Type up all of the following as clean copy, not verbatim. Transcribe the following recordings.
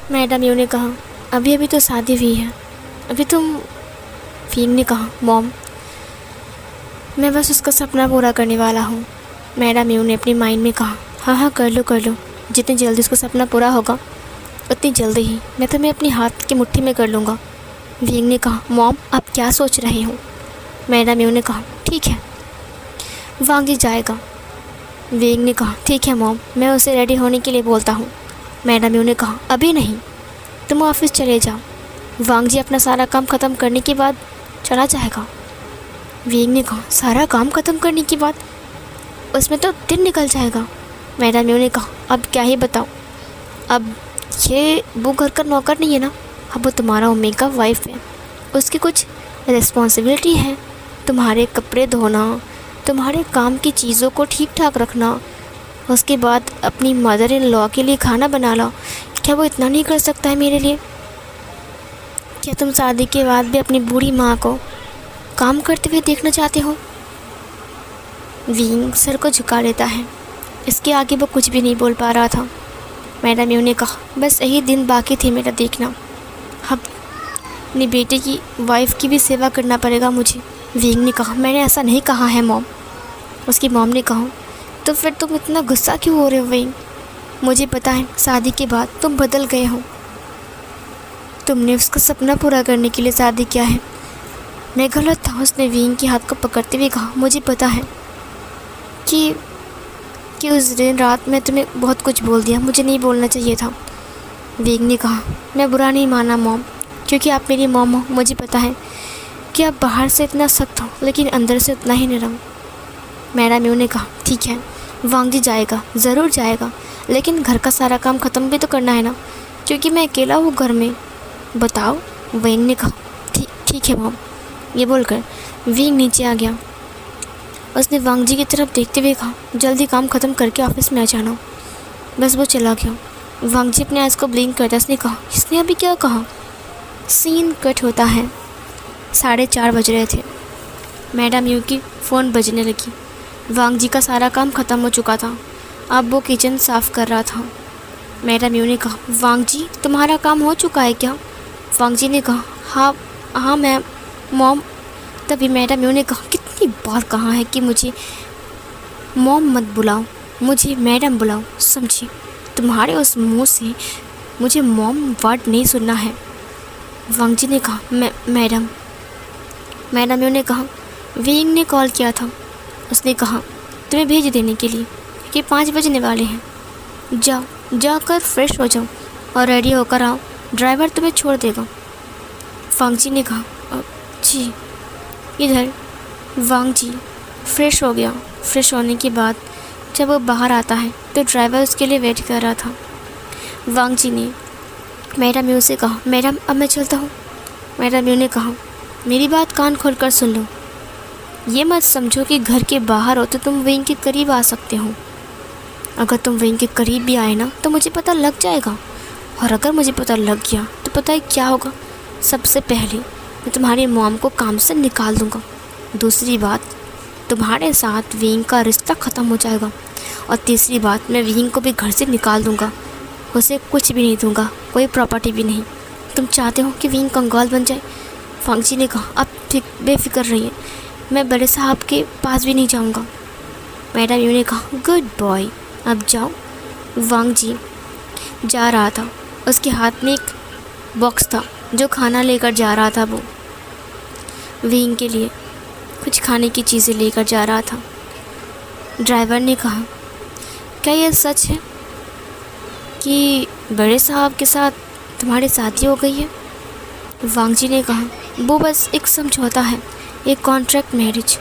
Madam you ने कहा, अभी अभी तो शादी हुई है, अभी तुम। विंग ने कहा, मॉम मैं बस उसका सपना पूरा करने वाला हूँ। मैडम यू ने अपनी माइंड में कहा, हाँ हाँ कर लो, जितनी जल्दी उसका सपना पूरा होगा उतनी जल्दी ही मैं तुम्हें अपनी हाथ की मुट्ठी में कर लूँगा। विंग ने कहा, मॉम आप क्या सोच रहे हो? मैडम यू ने कहा, ठीक है वांग जी जाएगा। विंग ने कहा, ठीक है मॉम, मैं उसे रेडी होने के लिए बोलता हूँ। मैडम यू ने कहा, अभी नहीं, तुम ऑफिस चले जाओ, वांग जी अपना सारा काम ख़त्म करने के बाद चला जाएगा। विंग ने कहा, सारा काम ख़त्म करने के बाद? उसमें तो दिन निकल जाएगा। मैडम यू ने कहा, अब क्या ही बताऊँ, अब ये वो घर का नौकर नहीं है ना, अब वो तुम्हारा ओमेगा वाइफ है, उसकी कुछ रिस्पॉन्सिबिलिटी है, तुम्हारे कपड़े धोना, तुम्हारे काम की चीज़ों को ठीक ठाक रखना, उसके बाद अपनी मदर इन लॉ के लिए खाना बना लो। क्या वो इतना नहीं कर सकता है मेरे लिए? क्या तुम शादी के बाद भी अपनी बूढ़ी माँ को काम करते हुए देखना चाहते हो? विंग सर को झुका लेता है, इसके आगे वो कुछ भी नहीं बोल पा रहा था। मैडम यू ने कहा, बस यही दिन बाकी थे मेरा देखना, अब अपनी बेटे की वाइफ की भी सेवा करना पड़ेगा मुझे। विंग ने कहा, मैंने ऐसा नहीं कहा है मॉम। उसकी मॉम ने कहा, तो फिर तुम इतना गुस्सा क्यों हो रहे हो विंग? मुझे पता है शादी के बाद तुम बदल गए हो, तुमने उसका सपना पूरा करने के लिए शादी किया है। मैं गलत था। उसने विंग के हाथ को पकड़ते हुए कहा, मुझे पता है कि उस दिन रात में तुम्हें बहुत कुछ बोल दिया, मुझे नहीं बोलना चाहिए था। विंग ने कहा, मैं बुरा नहीं माना मॉम, क्योंकि आप मेरी मॉम हो। मुझे पता है कि आप बाहर से इतना सख्त हो लेकिन अंदर से उतना ही नरम। मैडम यू ने कहा, ठीक है वांग जी जाएगा, ज़रूर जाएगा, लेकिन घर का सारा काम ख़त्म भी तो करना है ना, क्योंकि मैं अकेला हूँ घर में। बताओ। विंग ने कहा, ठीक है मॉम। ये बोलकर विंग नीचे आ गया। उसने वांग जी की तरफ देखते हुए कहा, जल्दी काम ख़त्म करके ऑफिस में आ जाना। बस वो चला गया। वांग जी अपने आइज़ को ब्लिंक करता उसने कहा, इसने अभी क्या कहा? सीन कट होता है। 4:30 बज रहे थे। मैडम यू की फ़ोन बजने लगी। वांग जी का सारा काम ख़त्म हो चुका था, अब वो किचन साफ़ कर रहा था। मैडम यू ने कहा, वांग जी तुम्हारा काम हो चुका है क्या? वांग जी ने कहा, हाँ मैम मॉम। तभी मैडम यू ने कहा, कितनी बार कहा है कि मुझे मॉम मत बुलाओ, मुझे मैडम बुलाओ, समझी? तुम्हारे उस मुंह से मुझे मॉम वर्ड नहीं सुनना है। वांग जी ने कहा, मैडम यू ने कहा, विंग ने कॉल किया था, उसने कहा तुम्हें भेज देने के लिए कि 5 बजने वाले हैं। जाकर फ्रेश हो जाओ और रेडी होकर आओ, ड्राइवर तुम्हें छोड़ देगा। वांग जी ने कहा, जी। इधर वांग जी फ्रेश हो गया। फ्रेश होने के बाद जब वो बाहर आता है तो ड्राइवर उसके लिए वेट कर रहा था। वांग जी ने मैडम यू से कहा, मैडम अब मैं चलता हूँ। मैडम यू ने कहा, मेरी बात कान खोलकर सुन लो, ये मत समझो कि घर के बाहर हो तो तुम विंग के करीब आ सकते हो। अगर तुम विंग के करीब भी आए ना तो मुझे पता लग जाएगा, और अगर मुझे पता लग गया तो पता है क्या होगा? सबसे पहले मैं तुम्हारी मॉम को काम से निकाल दूँगा। दूसरी बात, तुम्हारे साथ विंग का रिश्ता ख़त्म हो जाएगा। और तीसरी बात, मैं विंग को भी घर से निकाल दूँगा, उसे कुछ भी नहीं दूँगा, कोई प्रॉपर्टी भी नहीं। तुम चाहते हो कि विंग कंगाल बन जाए? वांग जी ने कहा, अब बेफिक्र रहिए, मैं बड़े साहब के पास भी नहीं जाऊँगा। मैडम यू ने कहा, गुड बॉय, अब जाओ। वांग जी जा रहा था, उसके हाथ में एक बॉक्स था जो खाना लेकर जा रहा था। वो विंग के लिए कुछ खाने की चीज़ें लेकर जा रहा था। ड्राइवर ने कहा, क्या यह सच है कि बड़े साहब के साथ तुम्हारी शादी हो गई है? वांग जी ने कहा, वो बस एक समझौता है, एक कॉन्ट्रैक्ट मैरिज।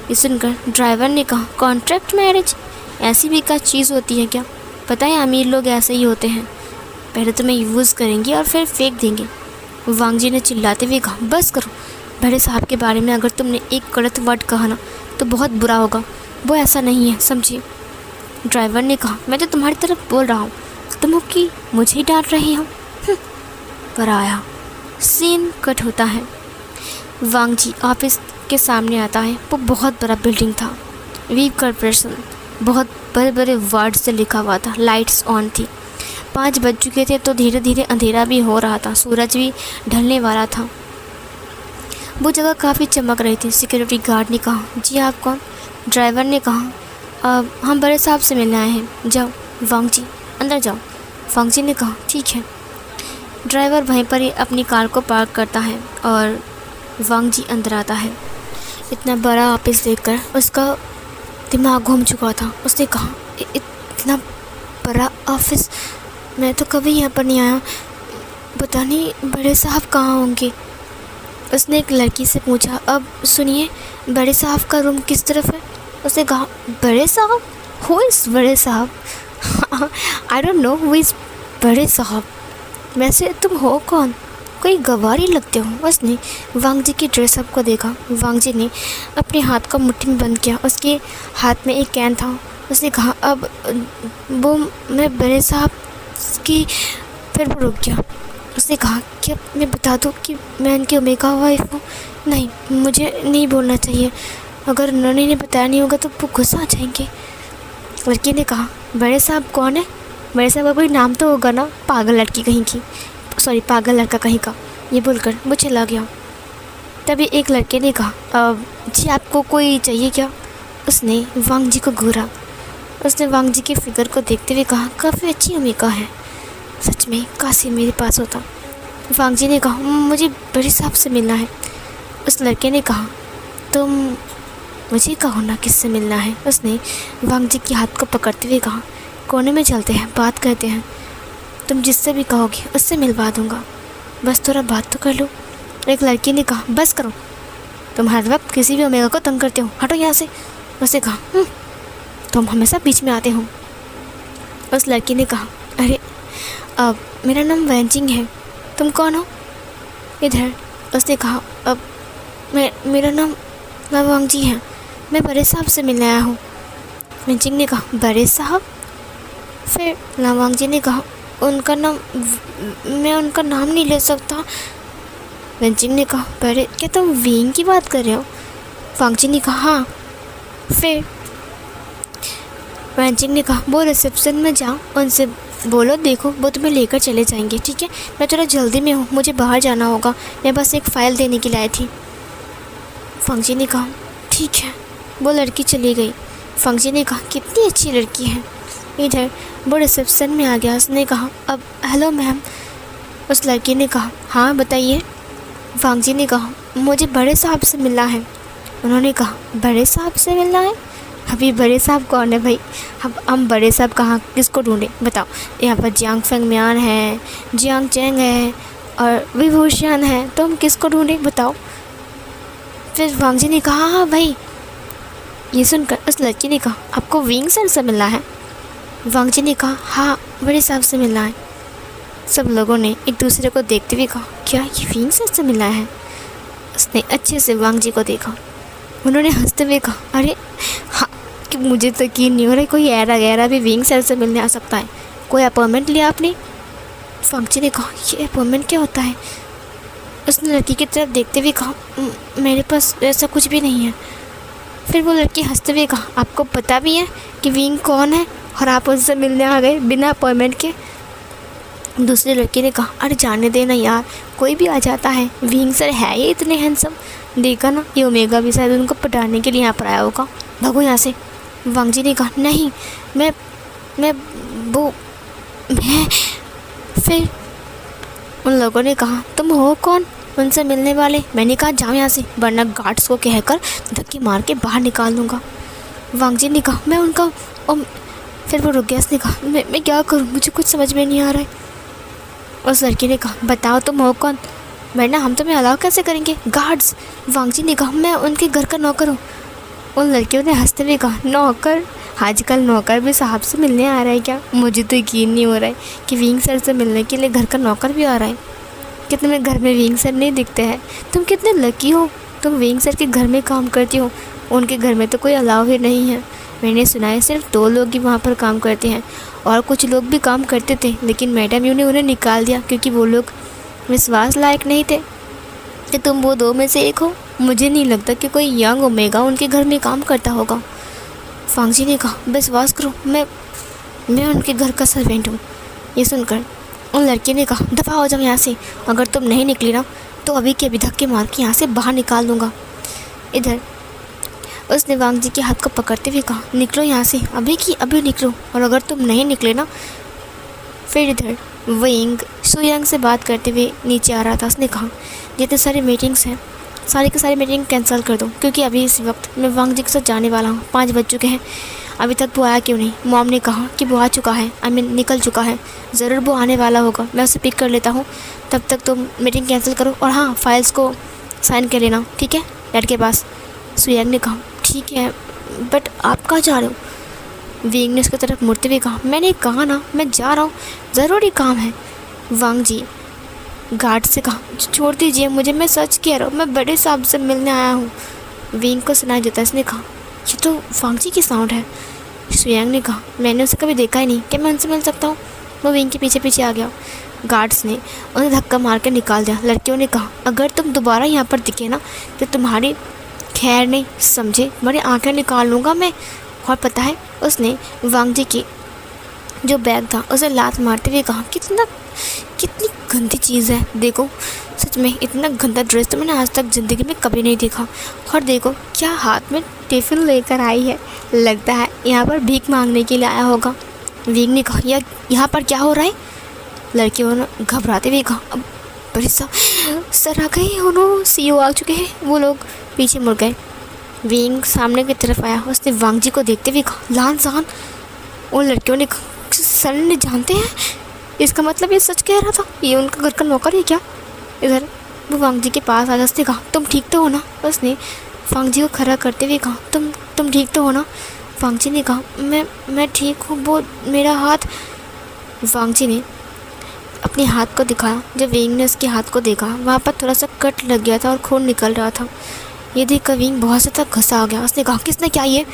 ये सुनकर ड्राइवर ने कहा, कॉन्ट्रैक्ट मैरिज? ऐसी भी क्या चीज़ होती है क्या? पता है अमीर लोग ऐसे ही होते हैं, पहले तुम्हें यूज़ करेंगे और फिर फेंक देंगे। वांग जी ने चिल्लाते हुए कहा, बस करो, बड़े साहब के बारे में अगर तुमने एक गलत वर्ड कहा ना तो बहुत बुरा होगा, वो ऐसा नहीं है, समझिए। ड्राइवर ने कहा, मैं तो तुम्हारी तरफ बोल रहा हूँ, तुम हो कि मुझे ही डांट रही हो? पर आया। सीन कट होता है। वांग जी ऑफिस के सामने आता है। वो बहुत बड़ा बिल्डिंग था, वी कॉर्पोरेशन, बहुत बड़े बड़े वर्ड से लिखा हुआ था, लाइट्स ऑन थी। 5 बज चुके थे तो धीरे धीरे अंधेरा भी हो रहा था, सूरज भी ढलने वाला था। वो जगह काफ़ी चमक रही थी। सिक्योरिटी गार्ड ने कहा, जी आप कौन? ड्राइवर ने कहा, हम बड़े साहब से मिलने आए हैं। जाओ वांग जी, अंदर जाओ। वांग जी ने कहा, ठीक है। ड्राइवर वहीं पर ही अपनी कार को पार्क करता है और वांग जी अंदर आता है। इतना बड़ा ऑफिस देखकर उसका दिमाग घूम चुका था। उसने कहा, इतना बड़ा ऑफिस, मैं तो कभी यहाँ पर नहीं आया, पता नहीं बड़े साहब कहाँ होंगे। उसने एक लड़की से पूछा, अब सुनिए, बड़े साहब का रूम किस तरफ है? उसने कहा, बड़े साहब? हु इज़ बड़े साहब? I don't know who is बड़े साहब। वैसे तुम हो कौन? कोई गवारी लगते हो। उसने वांग जी की ड्रेसअप को देखा। वांग जी ने अपने हाथ को मुट्ठी में बंद किया। उसके हाथ में एक कैन था। उसने कहा, अब वो मैं बड़े साहब की। फिर वो रुक गया। उसने कहा, क्या मैं बता दूँ कि मैं उनकी ओमेगा वाइफ हूँ? नहीं, मुझे नहीं बोलना चाहिए। अगर उन्होंने इन्हें बताया नहीं होगा तो वो गुस्सा आ जाएंगे। लड़की ने कहा, बड़े साहब कौन है? बड़े साहब का कोई नाम तो होगा ना, पागल लड़की कहीं की, सॉरी पागल लड़का कहीं का। ये बोलकर वो चला गया। तभी एक लड़के ने कहा, जी आपको कोई चाहिए क्या? उसने वांग जी को घूरा। उसने वांग जी की फिगर को देखते हुए कहा, काफ़ी अच्छी ओमेगा है, सच में काशी मेरे पास होता। वांग जी ने कहा, मुझे बड़े साहब से मिलना है। उस लड़के ने कहा, तुम मुझे कहो ना किससे मिलना है। उसने वांग जी के हाथ को पकड़ते हुए कहा, कोने में चलते हैं, बात करते हैं, तुम जिससे भी कहोगे उससे मिलवा दूंगा, बस थोड़ा बात तो कर लो। एक लड़की ने कहा, बस करो, तुम हर वक्त किसी भी ओमेगा को तंग करते हो, हटो यहाँ से। उसने कहा, तुम हमेशा बीच में आते हो। उस लड़की ने कहा, अरे अब मेरा नाम वैनजिंग है, तुम कौन हो? इधर। उसने कहा, अब मेरा नाम वांग जी है, मैं बड़े साहब से मिलने आया हूँ। वैनजिंग ने कहा, बड़े साहब? फिर वांग जी ने कहा, उनका नाम, मैं उनका नाम नहीं ले सकता। वैनजिंग ने कहा, बड़े, क्या तुम विंग की बात कर रहे हो? वांग जी ने कहा, हाँ। फिर वैनजिंग ने कहा, वो रिसेप्शन में जाओ, उनसे बोलो, देखो वो तुम्हें लेकर चले जाएंगे, ठीक है? मैं थोड़ा जल्दी में हूँ, मुझे बाहर जाना होगा, मैं बस एक फ़ाइल देने के लिए आई थी। वांग जी ने कहा, ठीक है। वो लड़की चली गई। वांग जी ने कहा, कितनी अच्छी लड़की है। इधर वो रिसेप्शन में आ गया। उसने कहा, अब हेलो मैम। उस लड़की ने कहा, हाँ बताइए। वांग जी ने कहा, मुझे बड़े साहब से मिलना है। उन्होंने कहा, बड़े साहब से मिलना है? अभी बड़े साहब कौन है भाई? हम बड़े साहब कहाँ, किसको ढूंढें बताओ? यहाँ पर जियांग फेंग म्यान है, जियांग चैंग है और विभूषण है, तो हम किसको ढूंढें बताओ? फिर वांग जी ने कहा, हाँ भाई। ये सुनकर उस लड़की ने कहा, आपको विंग सर से मिलना है? वांग जी ने कहा, हाँ बड़े साहब से मिलना है। सब लोगों ने एक दूसरे को देखते हुए कहा, क्या ये विंग सर से मिलना है? उसने अच्छे से वांग जी को देखा। उन्होंने हंसते हुए कहा, अरे हाँ, कि मुझे तो यकीन नहीं हो रहा कोई ऐरा गैरा भी विंग सर से मिलने आ सकता है। कोई अपॉइंटमेंट लिया आपने? वांग जी ने कहा, ये अपॉइंटमेंट क्या होता है? उसने लड़की की तरफ देखते हुए कहा, मेरे पास ऐसा कुछ भी नहीं है। फिर वो लड़की हंसते हुए कहा, आपको पता भी है कि विंग कौन है और आप उससे मिलने आ गए बिना अपॉइंटमेंट के? दूसरे लड़के ने कहा, अरे जाने देना यार, कोई भी आ जाता है, विंग सर है ये इतने हैंडसम, देखा ना, ये ओमेगा भी शायद उनको पटाने के लिए यहाँ पर आया होगा, भागो यहाँ से। वांग जी ने कहा, नहीं मैं फिर उन लोगों ने कहा, तुम हो कौन उनसे मिलने वाले? मैंने कहा, जाओ यहाँ से, वरना गार्ड्स को कहकर धक्के मार के बाहर निकाल दूँगा। वांग जी ने कहा, मैं उनका फिर वो रुक गया। उसने कहा, मैं क्या करूँ, मुझे कुछ समझ में नहीं आ रहा है। उस लड़की ने कहा, बताओ तुम हो कौन, वरना हम तुम्हें अलाउ कैसे करेंगे? गार्ड्स। वांग जी ने कहा, मैं उनके घर का नौकर हूँ। उन लड़कियों ने हंसते हुए कहा, नौकर? आजकल नौकर भी साहब से मिलने आ रहा है क्या? मुझे तो यकीन नहीं हो रहा है कि विंग सर से मिलने के लिए घर का नौकर भी आ रहा है। कि तुम्हें घर में विंग सर नहीं दिखते हैं? तुम कितने लकी हो, तुम विंग सर के घर में काम करती हो। उनके घर में तो कोई अलाउ ही नहीं है। मैंने सुना है सिर्फ 2 लोग ही वहाँ पर काम करते हैं, और कुछ लोग भी काम करते थे, लेकिन मैडम यू ने उन्हें निकाल दिया क्योंकि वो लोग विश्वास लायक नहीं थे। कि तुम वो 2 में से एक हो? मुझे नहीं लगता कि कोई यंग ओमेगा उनके घर में काम करता होगा। वांग जी ने कहा, विश्वास करो, मैं उनके घर का सर्वेंट हूँ। ये सुनकर उन लड़की ने कहा, दफ़ा हो जाओ यहाँ से, अगर तुम नहीं निकली ना तो अभी के अभी धक्के मार के यहाँ से बाहर निकाल दूँगा। इधर उसने वांग जी के हाथ को पकड़ते हुए कहा, निकलो यहाँ से, अभी की अभी निकलो, और अगर तुम नहीं निकले ना। फिर इधर विंग सुयंग से बात करते हुए नीचे आ रहा था। उसने कहा, जितने सारे मीटिंग्स हैं सारी की सारी मीटिंग कैंसिल कर दो, क्योंकि अभी इस वक्त मैं वांग जी के साथ जाने वाला हूँ। 5 बज चुके हैं, अभी तक वो आया क्यों नहीं? मॉम ने कहा कि वो आ चुका है, निकल चुका है, ज़रूर वो आने वाला होगा, मैं उसे पिक कर लेता हूँ। तब तक तुम मीटिंग कैंसिल करो, और हाँ, फाइल्स को साइन कर लेना, ठीक है, डैड के पास। सुयंग ने कहा, ठीक है, बट आप कहाँ जा रहे हो? विंग ने उसकी तरफ मुड़ते हुए कहा, मैंने कहा ना मैं जा रहा हूँ, ज़रूरी काम है। वांग जी गार्ड से कहा, छोड़ दीजिए मुझे, मैं सच कह रहा हूँ, मैं बड़े साहब से मिलने आया हूँ। विंग को सुनाई देता। इसने कहा, ये तो वांग जी की साउंड है। सुयंग ने कहा, मैंने उसे कभी देखा ही नहीं, क्या मैं उनसे मिल सकता हूँ? वो विंग के पीछे पीछे आ गया। गार्ड्स ने उन्हें धक्का मार कर निकाल दिया। लड़कियों ने कहा, अगर तुम दोबारा यहाँ पर दिखे ना तो तुम्हारी खैर नहीं, समझे, तुम्हारी आँखें निकाल लूँगा मैं। और पता है, उसने वांग जी की जो बैग था उसे लात मारते हुए कहा, कितनी गंदी चीज़ है, देखो, सच में इतना गंदा ड्रेस तो मैंने आज तक ज़िंदगी में कभी नहीं देखा। और देखो क्या हाथ में टिफ़िन लेकर आई है, लगता है यहाँ पर भीख मांगने के लिए आया होगा। विंग ने कहा, यहाँ पर क्या हो रहा है? लड़कियों ने घबराते हुए कहा, अब बड़े सर आ गए, उन्होंने CEO आ चुके हैं। वो लोग पीछे मुड़ गए। विंग सामने की तरफ आया। उसने वांग जी को देखते हुए कहा, लान सान। उन लड़कियों ने कहा, सर ने जानते हैं, इसका मतलब ये सच कह रहा था, ये उनका घर का नौकर है क्या? इधर वो वांग जी के पास आया। उसने कहा, तुम ठीक तो हो ना? उसने वांग जी को खड़ा करते हुए कहा, तुम ठीक तो हो ना? वांग जी ने कहा, मैं ठीक हूँ, वो मेरा हाथ। वांग जी ने अपने हाथ को दिखाया। जब विंग ने उसके हाथ को देखा, वहाँ पर थोड़ा सा कट लग गया था और खून निकल रहा था। ये देखकर विंग बहुत ज़्यादा घसा आ गया। उसने कहा, किसने क्या ये?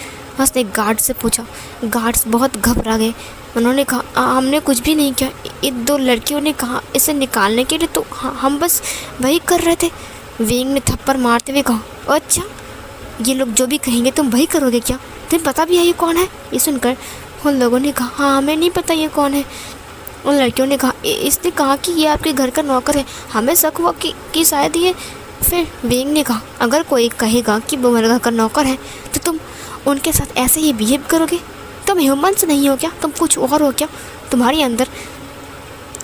उसने गार्ड से पूछा। गार्ड्स बहुत घबरा गए। उन्होंने कहा, हमने कुछ भी नहीं किया, इन 2 लड़कियों ने कहा इसे निकालने के लिए, तो हम बस वही कर रहे थे। विंग ने थप्पड़ मारते हुए कहा, अच्छा, ये लोग जो भी कहेंगे तुम वही करोगे क्या? तुम्हें पता भी है ये कौन है? ये सुनकर उन लोगों ने कहा, हाँ, हमें नहीं पता ये कौन है। उन लड़कियों ने कहा, इसने कहा कि ये आपके घर का नौकर है, हमें शक हुआ कि शायद ये। फिर विंग ने कहा, अगर कोई कहेगा कि वो मेरे घर का नौकर है तो तुम उनके साथ ऐसे ही बिहेव करोगे? तुम ह्यूमन्स नहीं हो क्या? तुम कुछ और हो क्या? तुम्हारे अंदर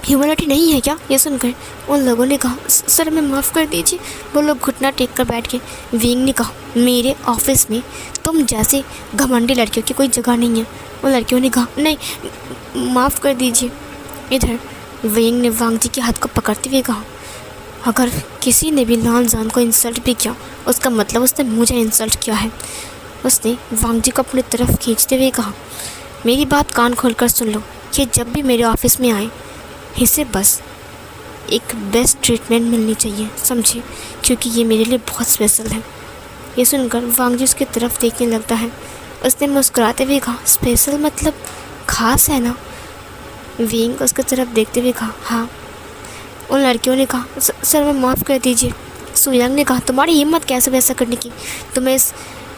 ह्यूमैनिटी नहीं है क्या? ये सुनकर उन लोगों ने कहा, सर हमें माफ़ कर दीजिए। वो लोग घुटना टेक कर बैठ गए। विंग ने कहा, मेरे ऑफिस में तुम जैसे घमंडी लड़कियों की कोई जगह नहीं है। उन लड़कियों ने कहा, नहीं, माफ़ कर दीजिए। इधर विंग ने वांग जी के हाथ को पकड़ते हुए कहा, अगर किसी ने भी लान जान को इंसल्ट भी किया, उसका मतलब उसने मुझे इंसल्ट किया है। उसने वांग जी को अपनी तरफ खींचते हुए कहा, मेरी बात कान खोलकर सुन लो, कि जब भी मेरे ऑफिस में आए इसे बस एक बेस्ट ट्रीटमेंट मिलनी चाहिए, समझे, क्योंकि ये मेरे लिए बहुत स्पेशल है। ये सुनकर वांग जी उसकी तरफ देखने लगता है। उसने मुस्कुराते हुए कहा, स्पेशल मतलब ख़ास है ना? विंग उसकी तरफ देखते हुए कहा, हाँ। उन लड़कियों ने कहा, सर मैं माफ़ कर दीजिए। सुयंग ने कहा, तुम्हारी हिम्मत कैसे वैसा करने की? तुम्हें इस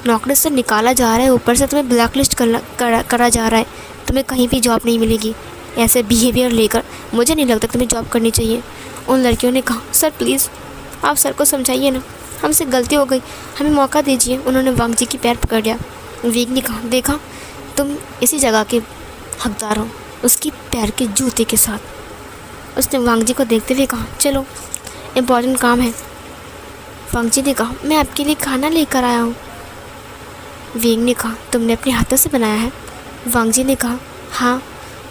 नौकरी से निकाला जा रहा है, ऊपर से तुम्हें ब्लैकलिस्ट करा जा रहा है, तुम्हें कहीं भी जॉब नहीं मिलेगी। ऐसे बिहेवियर लेकर मुझे नहीं लगता तुम्हें जॉब करनी चाहिए। उन लड़कियों ने कहा, सर प्लीज़ आप सर को समझाइए ना, हमसे गलती हो गई, हमें मौका दीजिए। उन्होंने वांग जी की पैर पकड़ लिया। विंग ने कहा, देखा, तुम इसी जगह के हकदार हो, उसकी पैर के जूते के साथ। उसने वांग जी को देखते हुए कहा, चलो इम्पोर्टेंट काम है। वांग जी ने कहा, मैं आपके लिए खाना लेकर आया हूँ। विंग ने कहा, तुमने अपने हाथों से बनाया है? वांग जी ने कहा, हाँ।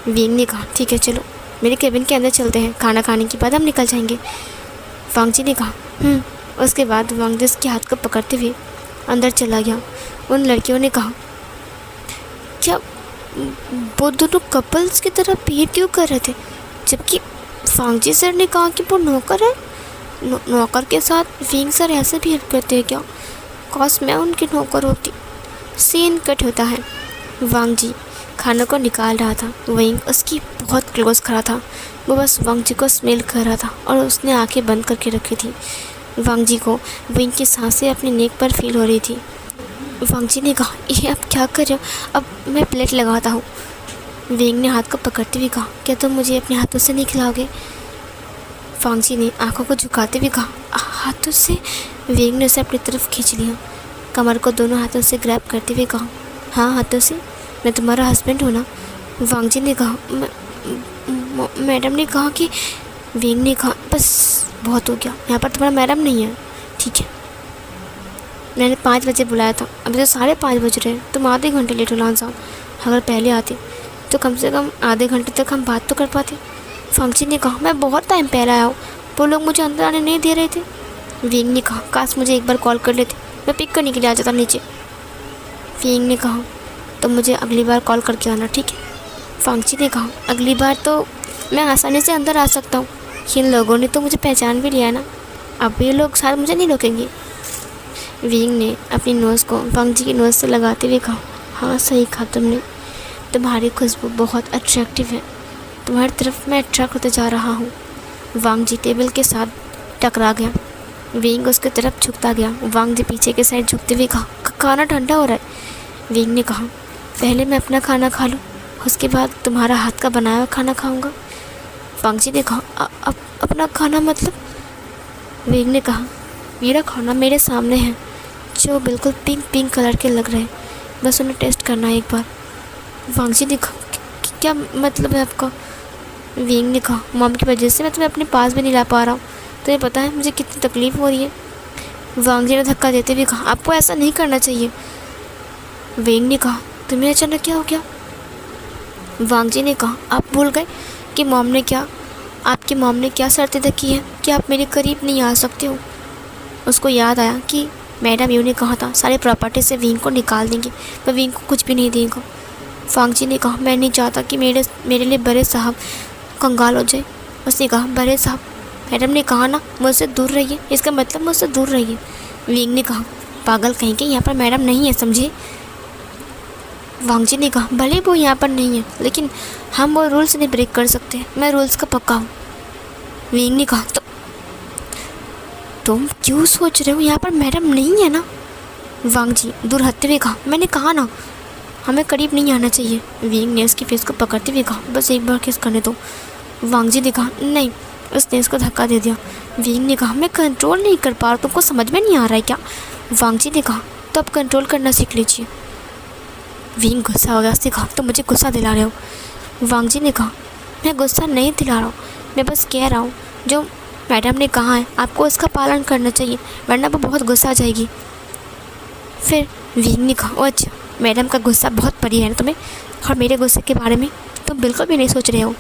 विंग ने कहा, ठीक है, चलो मेरे केबिन के अंदर चलते हैं, खाना खाने के बाद हम निकल जाएंगे। वांग जी ने कहा, उसके बाद वांग जी उसके हाथ को पकड़ते हुए अंदर चला गया। उन लड़कियों ने कहा, क्या वो दोनों कपल्स की तरह बिहेव क्यों कर रहे थे, जबकि वांग जी सर ने कहा कि वो नौकर है? नौकर के साथ विंग सर ऐसे बिहेव करते हैं क्या? काश मैं उनकी नौकर होती। सीन कट होता है। वांग जी खानों को निकाल रहा था। विंग उसकी बहुत क्लोज खड़ा था। वो बस वांग जी को स्मेल कर रहा था और उसने आंखें बंद करके रखी थी। वांग जी को विंग की सांसें अपनी नेक पर फील हो रही थी। वांग जी ने कहा, ये अब क्या कर रहे हो? अब मैं प्लेट लगाता हूँ। वेंग ने हाथ को पकड़ते हुए कहा, क्या तुम मुझे अपने हाथों से नहीं खिलाओगे? फांगजी ने आंखों को झुकाते हुए कहा, हाथों से? वेंग ने उसे अपनी तरफ खींच लिया, कमर को दोनों हाथों से ग्रैब करते हुए कहा, हाँ हाथों से, मैं तुम्हारा हस्बैंड हूँ ना? वांगजी ने कहा, मैडम ने कहा कि। वेंग ने कहा, बस बहुत हो गया, यहाँ पर तुम्हारा मैडम नहीं है, ठीक है? मैंने 5 बजे बुलाया था, अभी तो 5:30 बज रहे हैं। तुम आधे घंटे लेट हो लान साहब। अगर पहले आते तो कम से कम आधे घंटे तक हम बात तो कर पाते। फांगजी ने कहा, मैं बहुत टाइम पहले आया हूँ, वो लोग मुझे अंदर आने नहीं दे रहे थे। वेंग ने कहा, काश मुझे एक बार कॉल कर लेते, मैं पिक करने के लिए आ जाता नीचे। वेंग ने कहा, तो मुझे अगली बार कॉल करके आना, ठीक है? फांगजी ने कहा, अगली बार तो मैं आसानी से अंदर आ सकता हूँ, इन लोगों ने तो मुझे पहचान भी लिया ना, अब ये लोग शायद मुझे नहीं रोकेंगे। वेंग ने अपनी नोज़ को वांगजी की नोज़ से लगाते हुए कहा, हाँ सही कहा तुमने, तुम्हारी खुशबू बहुत अट्रैक्टिव है, तुम्हारी तरफ मैं अट्रैक्ट होते जा रहा हूँ। वांगजी टेबल के साथ टकरा गया। वेंग उसके तरफ झुकता गया। वांगजी पीछे के साइड झुकते हुए कहा, खाना ठंडा हो रहा है। वेंग ने कहा, पहले मैं अपना खाना खा लूँ, उसके बाद तुम्हारा हाथ का बनाया हुआ खाना खाऊंगा। वांगजी ने कहा, अपना खाना मतलब? वेंग ने कहा, मेरा खाना मेरे सामने है, जो बिल्कुल पिंक कलर के लग रहे हैं, बस उन्हें टेस्ट करना है एक बार। वांगजी ने कहा, क्या मतलब है आपका? वेंग ने कहा, मॉम की वजह से मैं तुम्हें अपने पास भी नहीं ला पा रहा हूँ, तुम्हें पता है मुझे कितनी तकलीफ़ हो रही है। वांगजी ने धक्का देते हुए कहा, आपको ऐसा नहीं करना चाहिए। वेंग ने कहा, तुम्हें अचानक क्या हो गया? वांगजी ने कहा, आप भूल गए कि आपकी मॉम ने क्या शर्तें रखी है कि आप मेरे करीब नहीं आ सकते हो। उसको याद आया कि मैडम यू ने कहा था सारी प्रॉपर्टी से विंग को निकाल देंगे, मैं विंग को कुछ भी नहीं देगा। फांगजी ने कहा, मैं नहीं चाहता कि मेरे लिए बड़े साहब कंगाल हो जाए। उसने कहा, बड़े साहब, मैडम ने कहा ना मुझसे दूर रहिए, इसका मतलब मुझसे दूर रहिए। विंग ने कहा, पागल कहीं के, यहाँ पर मैडम नहीं है, समझे? वांगजी ने कहा, भले वो यहाँ पर नहीं है, लेकिन हम वो रूल्स नहीं ब्रेक कर सकते, मैं रूल्स का पक्का हूँ। विंग ने कहा, तो तुम क्यों सोच रहे हो यहाँ पर मैडम नहीं है ना? वांगजी दूर हटते हुए कहा, मैंने कहा ना हमें करीब नहीं आना चाहिए। विंग ने उसकी फेस को पकड़ते हुए कहा, बस एक बार किस करने दो। वांगजी ने कहा, नहीं। उसने उसको धक्का दे दिया। विंग ने कहा, मैं कंट्रोल नहीं कर पा रहा, तुमको समझ में नहीं आ रहा है क्या? वांगजी ने कहा, तो अब कंट्रोल करना सीख लीजिए। विंग गुस्सा हो गया। उसने कहा, तुम मुझे गुस्सा दिला रहे हो। वांगजी ने कहा, मैं गुस्सा नहीं दिला रहा हूँ, मैं बस कह रहा हूँ जो मैडम ने कहा है आपको उसका पालन करना चाहिए, वरना वो बहुत गुस्सा आ जाएगी। फिर विंग ने कहा, अच्छा मैडम का गुस्सा बहुत पड़ी है ना तुम्हें, और मेरे गुस्से के बारे में तुम बिल्कुल भी नहीं सोच रहे हो।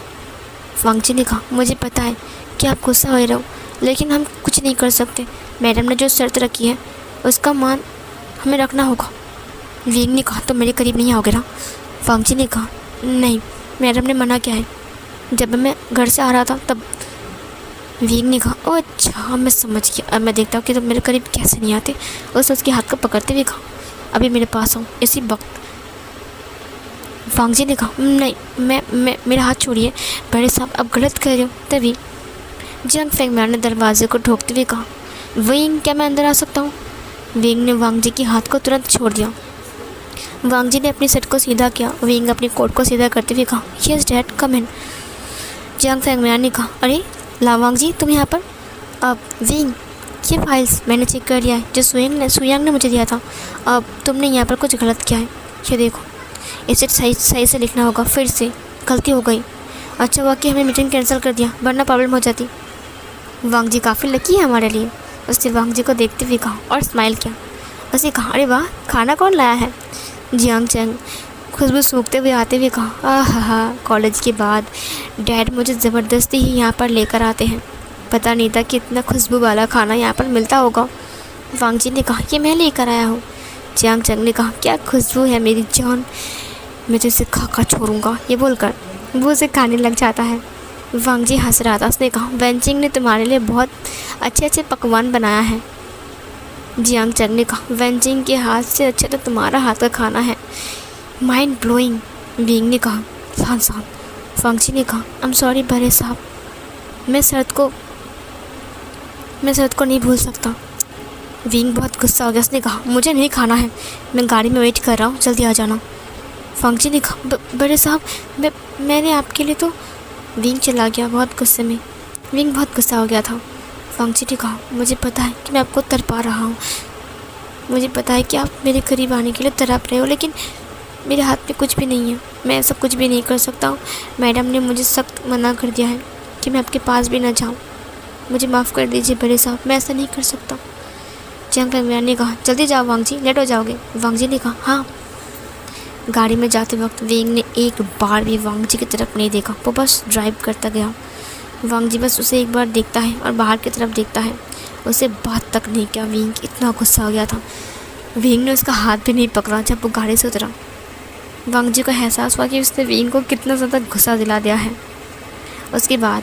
वांगजी ने कहा, मुझे पता है कि आप गुस्सा हो रहे हो, लेकिन हम कुछ नहीं कर सकते, मैडम ने जो शर्त रखी है उसका मान हमें रखना होगा। विंग ने कहा, तो मेरे करीब नहीं आओगे ना? वांगजी ने कहा, नहीं, मैडम ने मना किया है, जब मैं घर से आ रहा था तब। विंग ने कहा, ओह अच्छा मैं समझ गया, अब मैं देखता हूँ कि तुम मेरे करीब कैसे नहीं आते। उसके हाथ को पकड़ते हुए कहा, अभी मेरे पास आओ इसी वक्त। वांगजी ने कहा, नहीं, मैं मेरा हाथ छोड़िए बड़े साहब, अब गलत कर रहे हो। तभी जंग फेंगमैन ने दरवाजे को ठोकते हुए कहा, विंग क्या मैं अंदर आ सकता हूँ? विंग ने वांगजी के हाथ को तुरंत छोड़ दिया। वांगजी ने अपनी शर्ट को सीधा किया। विंग अपनी कोट को सीधा करते हुए कहा, यस डैड कम इन। जंग फेंगमैन ने कहा, अरे ला वांगजी तुम यहाँ पर? अब विंग, ये फाइल्स मैंने चेक कर लिया है जो सुयांग ने मुझे दिया था, अब तुमने यहाँ पर कुछ गलत किया है, ये देखो, इसे सही से लिखना होगा, फिर से गलती हो गई। अच्छा हुआ कि हमें मीटिंग कैंसिल कर दिया, वरना प्रॉब्लम हो जाती। वांगजी काफ़ी लकी है हमारे लिए। उसने वांगजी को देखते हुए कहा और स्माइल किया। उसने कहा, अरे वाह, खाना कौन लाया है? जियांग चैंग खुशबू सूखते हुए आते हुए कहा, आहा, कॉलेज के बाद डैड मुझे ज़बरदस्ती ही यहाँ पर लेकर आते हैं, पता नहीं था कि इतना खुशबू वाला खाना यहाँ पर मिलता होगा। वांगजी ने कहा, ये मैं लेकर आया हूँ। जियांग चैंग ने कहा, क्या खुशबू है मेरी जान, मैं तो इसे खा छोड़ूंगा। ये बोलकर वो उसे खाने लग जाता है। वांगजी हंस रहा था। उसने कहा, वेंचिंग ने तुम्हारे लिए बहुत अच्छे पकवान बनाया है। जियांग चैंग ने कहा, वेंचिंग के हाथ से अच्छा तो तुम्हारा हाथ का खाना है, माइंड ब्लोइंग। विंग ने कहा, शांत। वांगजी ने कहा, आई एम सॉरी बड़े साहब, मैं शर्त को नहीं भूल सकता। विंग बहुत गुस्सा हो गया। उसने कहा, मुझे नहीं खाना है, मैं गाड़ी में वेट कर रहा हूँ, जल्दी आ जाना। वांगजी ने कहा, बड़े साहब मैंने आपके लिए तो। विंग चला गया बहुत गुस्से में। विंग बहुत गुस्सा हो गया था। वांगजी ने कहा, मुझे पता है कि मैं आपको तड़पा रहा हूँ, मुझे पता है कि आप मेरे करीब आने के लिए तड़प रहे हो, लेकिन मेरे हाथ में कुछ भी नहीं है, मैं ऐसा कुछ भी नहीं कर सकता हूँ। मैडम ने मुझे सख्त मना कर दिया है कि मैं आपके पास भी ना जाऊँ। मुझे माफ़ कर दीजिए बड़े साहब, मैं ऐसा नहीं कर सकता। जंग लैंग ने कहा, जल्दी जाओ वांगजी, लेट हो जाओगे। वांगजी ने कहा, हाँ। गाड़ी में जाते वक्त विंग ने एक बार भी वांगजी की तरफ नहीं देखा, वो बस ड्राइव करता गया। वांगजी बस उसे एक बार देखता है और बाहर की तरफ देखता है, उसे बात तक नहीं किया। विंग इतना गुस्सा हो गया था। विंग ने उसका हाथ भी नहीं पकड़ा जब वो गाड़ी से उतरा। वांगजी को एहसास हुआ कि उसने विंग को कितना ज़्यादा गुस्सा दिला दिया है। उसके बाद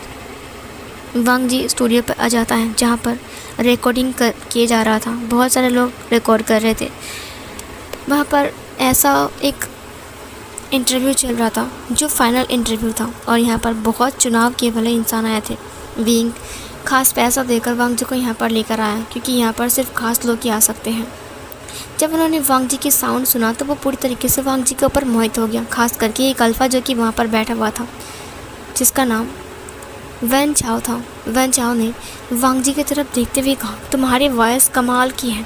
वांगजी स्टूडियो पर आ जाता है जहाँ पर रिकॉर्डिंग किए जा रहा था। बहुत सारे लोग रिकॉर्ड कर रहे थे। वहाँ पर ऐसा एक इंटरव्यू चल रहा था जो फाइनल इंटरव्यू था, और यहाँ पर बहुत चुनाव किए वाले इंसान आए थे। विंग खास पैसा देकर वांगजी को यहाँ पर लेकर आया, क्योंकि यहाँ पर सिर्फ खास लोग ही आ सकते हैं। जब उन्होंने वांगजी की साउंड सुना तो वो पूरी तरीके से वांगजी के ऊपर मोहित हो गया, खास करके एक अल्फ़ा जो कि वहाँ पर बैठा हुआ था, जिसका नाम वैन चाओ था। वैन चाओ ने वांगजी की तरफ देखते हुए कहा, तुम्हारी वॉइस कमाल की है,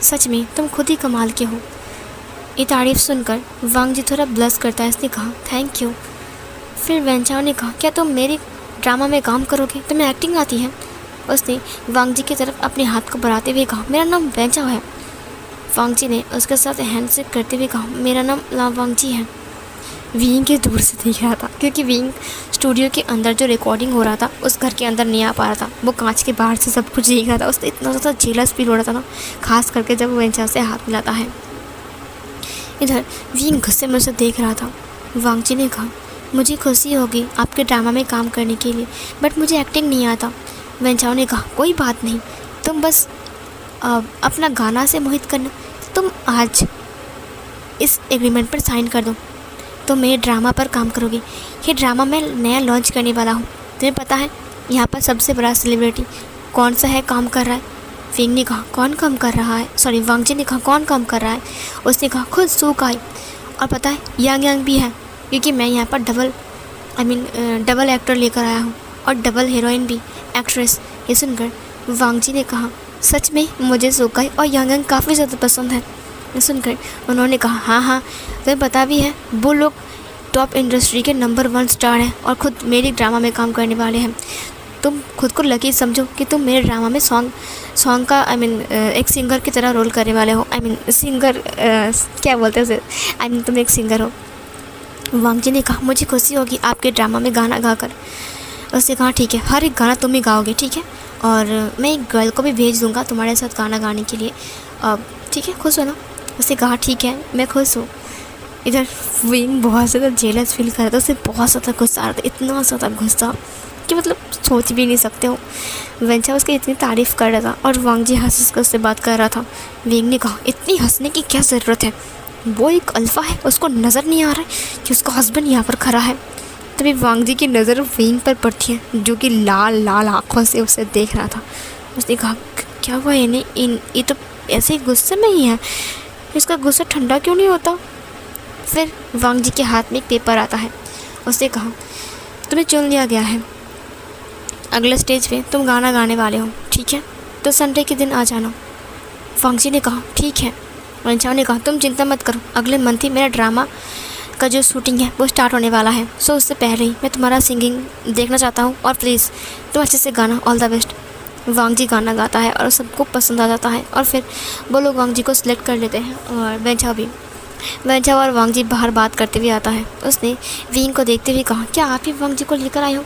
सच में तुम खुद ही कमाल के हो। ये तारीफ़ सुनकर वांगजी थोड़ा ब्लश करता है। इसने कहा, थैंक यू। फिर वैन चाओ ने कहा, क्या तुम मेरी ड्रामा में काम करोगे, तुम्हें एक्टिंग आती है? उसने वांगजी की तरफ अपने हाथ को बढ़ाते हुए कहा, मेरा नाम वैन चाओ है। वांगजी ने उसके साथ हैंडशेक करते हुए कहा, मेरा नाम वांगजी है। विंग के दूर से देख रहा था, क्योंकि विंग स्टूडियो के अंदर जो रिकॉर्डिंग हो रहा था उस घर के अंदर नहीं आ पा रहा था। वो कांच के बाहर से सब कुछ देख रहा था। उससे इतना ज़्यादा जेलस फील हो रहा था ना, खास करके जब वो वैन चाओ से हाथ मिलाता है। इधर विंग गुस्से में उसे देख रहा था। वांगजी ने कहा, मुझे खुशी होगी आपके ड्रामा में काम करने के लिए, बट मुझे एक्टिंग नहीं आता। वैन चाओ ने कहा, कोई बात नहीं, तुम बस अपना गाना से मोहित करना। तुम आज इस एग्रीमेंट पर साइन कर दो तो मेरे ड्रामा पर काम करोगे। ये ड्रामा मैं नया लॉन्च करने वाला हूँ। तुम्हें पता है यहाँ पर सबसे बड़ा सेलिब्रिटी कौन सा है काम कर रहा है? विंग ने कहा, कौन काम कर रहा है? सॉरी, वांगजी ने कहा, कौन काम कर रहा है? उसने कहा, खुद सू काई। और पता है यांग भी है, क्योंकि मैं यहाँ पर डबल एक्टर लेकर आया हूँ और डबल हीरोइन भी, एक्ट्रेस। ये सुनकर वांगजी ने कहा, सच में मुझे सू काई और यांग काफ़ी ज़्यादा पसंद है। ये सुनकर उन्होंने कहा, हाँ, तुम्हें पता भी है वो लोग टॉप इंडस्ट्री के नंबर 1 स्टार हैं और ख़ुद मेरी ड्रामा में काम करने वाले हैं। तुम खुद को लकी समझो कि तुम मेरे ड्रामा में सॉन्ग का एक सिंगर की तरह रोल करने वाले हो। सिंगर क्या बोलते हैं उसे, तुम एक सिंगर हो। वांगजी ने कहा, मुझे खुशी होगी आपके ड्रामा में गाना गाकर। उसने कहा, ठीक है, हर एक गाना तुम ही गाओगे, ठीक है, और मैं एक गर्ल को भी भेज दूँगा तुम्हारे साथ गाना गाने के लिए, ठीक है, खुश हो ना? उसने कहा, ठीक है, मैं खुश हूँ। इधर विंग बहुत ज़्यादा जेलस फील कर रहा था, उसे बहुत ज़्यादा गुस्सा आ रहा था, इतना ज़्यादा गुस्सा कि मतलब सोच भी नहीं सकते हो। वैन चाओ उसकी इतनी तारीफ़ कर रहा था और वांगजी हंस कर उससे बात कर रहा था। विंग ने कहा, इतनी हंसने की क्या ज़रूरत है, वो एक अल्फ़ा है, उसको नज़र नहीं आ रहा है कि उसका हस्बैंड यहाँ पर खड़ा है। तभी वांगजी की नज़र विंग पर पड़ती है, जो कि लाल लाल आँखों से उसे देख रहा था। उसने कहा, क्या हुआ ये तो ऐसे ही गुस्से में ही है, इसका गुस्सा ठंडा क्यों नहीं होता? फिर वांगजी के हाथ में एक पेपर आता है। उसने कहा, तुम्हें चुन लिया गया है, अगले स्टेज पे तुम गाना गाने वाले हो, ठीक है, तो संडे के दिन आ जाना। वांगजी ने कहा, ठीक है। वैन चाओ ने कहा, तुम चिंता मत करो, अगले मंथ ही मेरा ड्रामा का जो शूटिंग है वो स्टार्ट होने वाला है, सो उससे पहले ही मैं तुम्हारा सिंगिंग देखना चाहता हूँ और प्लीज़ तुम अच्छे से गाना, ऑल द बेस्ट। वांगजी गाना गाता है और सबको पसंद आ जाता है और फिर वो लोग वांगजी को सिलेक्ट कर लेते हैं और वैन चाओ भी। वैन चाओ और वांगजी बाहर बात करते हुए आता है। उसने विंग को देखते हुए कहा, क्या आप ही वांगजी को लेकर आए हो?